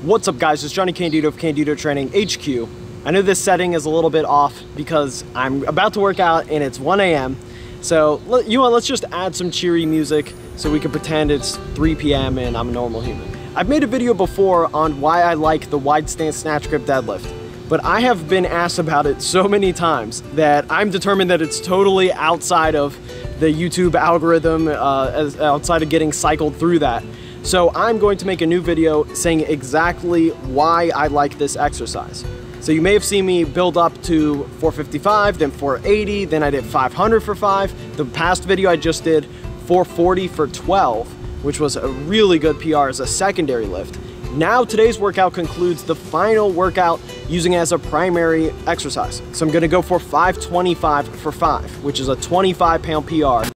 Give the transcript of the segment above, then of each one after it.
What's up guys, it's Johnny Candido of Candido Training HQ. I know this setting is a little bit off because I'm about to work out and it's 1 a.m. So let's just add some cheery music so we can pretend it's 3 p.m. and I'm a normal human. I've made a video before on why I like the wide stance snatch grip deadlift, but I have been asked about it so many times that I'm determined that it's totally outside of the YouTube algorithm, outside of getting cycled through that. So I'm going to make a new video saying exactly why I like this exercise. So you may have seen me build up to 455, then 480, then I did 500 for 5. The past video I just did 440 for 12, which was a really good PR as a secondary lift. Now today's workout concludes the final workout using it as a primary exercise. So I'm gonna go for 525 for 5, which is a 25-pound PR.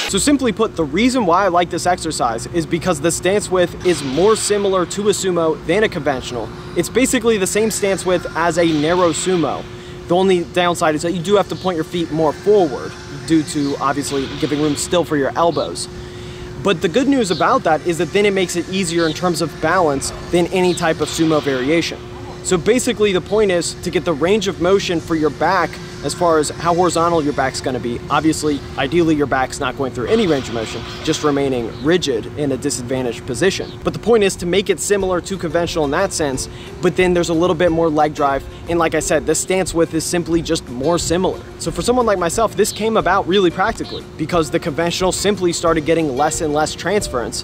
So simply put, the reason why I like this exercise is because the stance width is more similar to a sumo than a conventional. It's basically the same stance width as a narrow sumo. The only downside is that you do have to point your feet more forward due to obviously giving room still for your elbows. But the good news about that is that then it makes it easier in terms of balance than any type of sumo variation. So basically the point is to get the range of motion for your back as far as how horizontal your back's gonna be. Obviously, ideally your back's not going through any range of motion, just remaining rigid in a disadvantaged position. But the point is to make it similar to conventional in that sense, but then there's a little bit more leg drive. And like I said, the stance width is simply just more similar. So for someone like myself, this came about really practically because the conventional simply started getting less and less transference.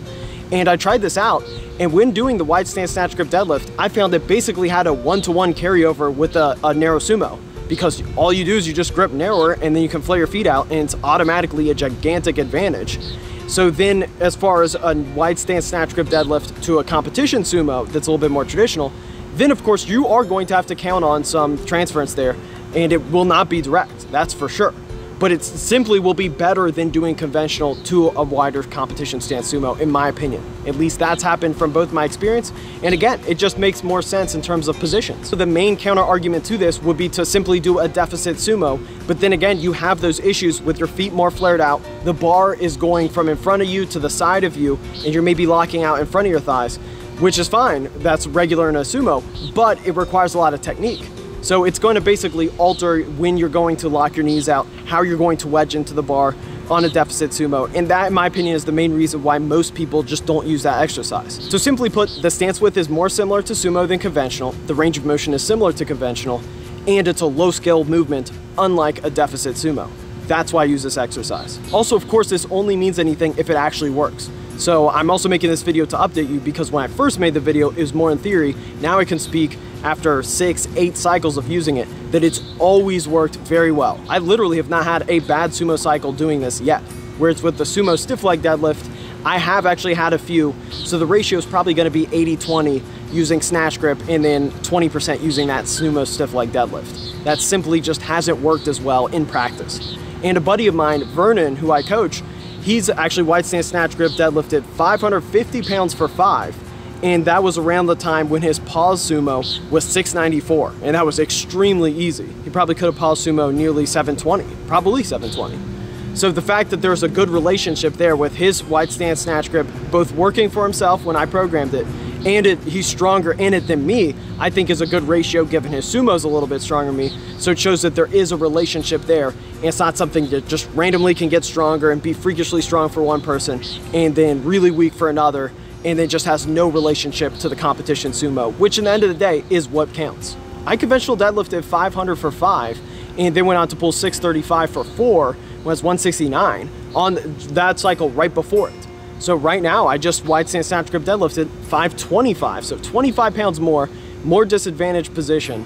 And I tried this out, and when doing the wide stance snatch grip deadlift, I found it basically had a 1-to-1 carryover with a narrow sumo, because all you do is you just grip narrower and then you can flare your feet out and it's automatically a gigantic advantage. So then as far as a wide stance snatch grip deadlift to a competition sumo that's a little bit more traditional, then of course you are going to have to count on some transference there, and it will not be direct, that's for sure. But it simply will be better than doing conventional to a wider competition stance sumo, in my opinion. At least that's happened from both my experience, and again, it just makes more sense in terms of positions. So the main counter argument to this would be to simply do a deficit sumo, but then again, you have those issues with your feet more flared out, the bar is going from in front of you to the side of you, and you're maybe locking out in front of your thighs, which is fine, that's regular in a sumo, but it requires a lot of technique. So it's going to basically alter when you're going to lock your knees out, how you're going to wedge into the bar on a deficit sumo. And that, in my opinion, is the main reason why most people just don't use that exercise. So simply put, the stance width is more similar to sumo than conventional, the range of motion is similar to conventional, and it's a low scale movement, unlike a deficit sumo. That's why I use this exercise. Also, of course, this only means anything if it actually works. So I'm also making this video to update you because when I first made the video, it was more in theory. Now I can speak after 6-8 cycles of using it that it's always worked very well. I literally have not had a bad sumo cycle doing this yet. Whereas with the sumo stiff leg deadlift, I have actually had a few. So the ratio is probably gonna be 80-20 using snatch grip and then 20% using that sumo stiff leg deadlift. That simply just hasn't worked as well in practice. And a buddy of mine, Vernon, who I coach, he's actually wide stance snatch grip deadlifted 550 pounds for 5. And that was around the time when his pause sumo was 694. And that was extremely easy. He probably could have paused sumo nearly 720, probably 720. So the fact that there's a good relationship there with his wide stance snatch grip, both working for himself when I programmed it, and he's stronger in it than me, I think is a good ratio given his sumo's a little bit stronger than me. So it shows that there is a relationship there, and it's not something that just randomly can get stronger and be freakishly strong for one person and then really weak for another, and then just has no relationship to the competition sumo, which in the end of the day is what counts. I conventional deadlifted 500 for 5, and then went on to pull 635 for 4, when I was 169 on that cycle right before it. So right now, I just wide stance snatch grip deadlifted 525, so 25 pounds more disadvantaged position.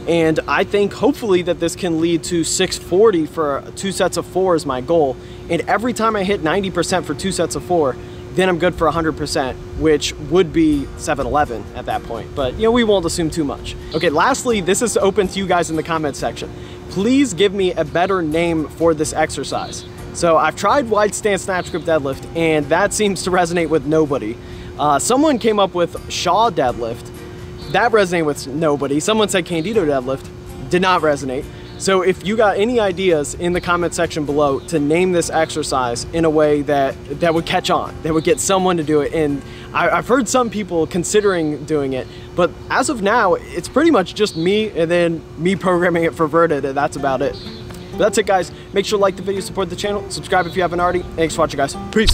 And I think hopefully that this can lead to 640 for 2 sets of 4 is my goal. And every time I hit 90% for 2 sets of 4, then I'm good for 100%, which would be 711 at that point. But you know, we won't assume too much. Okay, lastly, this is open to you guys in the comments section. Please give me a better name for this exercise. So I've tried wide stance snatch grip deadlift, and that seems to resonate with nobody. Someone came up with Shaw deadlift. That resonated with nobody. Someone said Candido deadlift. Did not resonate. So if you got any ideas in the comment section below to name this exercise in a way that would catch on, that would get someone to do it, and I've heard some people considering doing it, but as of now, it's pretty much just me and then me programming it for Verted, and that's about it. But that's it, guys. Make sure to like the video, support the channel, subscribe if you haven't already. Thanks for watching, guys. Peace.